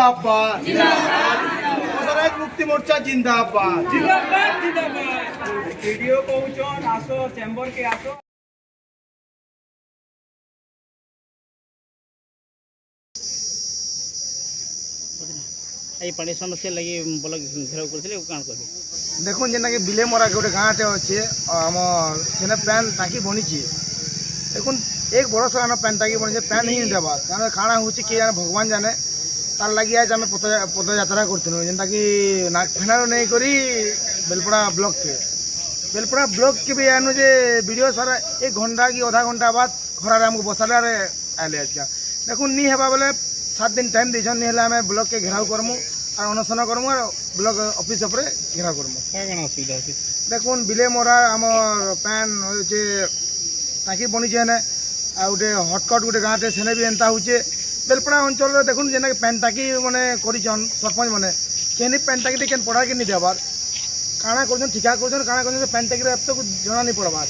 जिंदाबाद पशुराज मुक्ति मोर्चा जिंदाबाद वीडियो कहून आसो चेम्बर के आसो पानी समस्या लगी ब्लॉक घेराव करथिले काण करबे देखो जेना कि बिलेमरा गोटे गाँटे अच्छे आम सेने पैन टाँकी बनी देखो एक बरस आन पैन टाँकी बनी पैन ही देवार कारण काଣା हो किए जाने भगवान जाने तार लगी आज आम पदयात्रा करूँ जेनता कि नागफेनार नहीं करी बेलपड़ा ब्लॉक के भी आनु जे वीडियो सारा 1 घंटा कि आधा घंटा बाद खरारे आमको बसाले आए आज देखो नहीं हेबा बोले 7 दिन टाइम दीछन नहीं आम ब्लॉक के घेराव करमु और अनशन करमु और ब्लॉक ऑफिस उपरे घेराव करमु असुविधा देखो बिलेमरा आम पैन होचे टाँकी बनी हेने आ गोटे हटकट गोटे गाँटे सेने भी एंता होचे बेलपड़ा अंचल देखुन जेना पैन टाँकी मैंने करछन सरपंच मैंने केनी पैन टाँकी केन पड़ा के नहीं देवार काଣା कर ठिका कर काଣା कर पैन टाँकी अब तो जना नहीं पड़वार।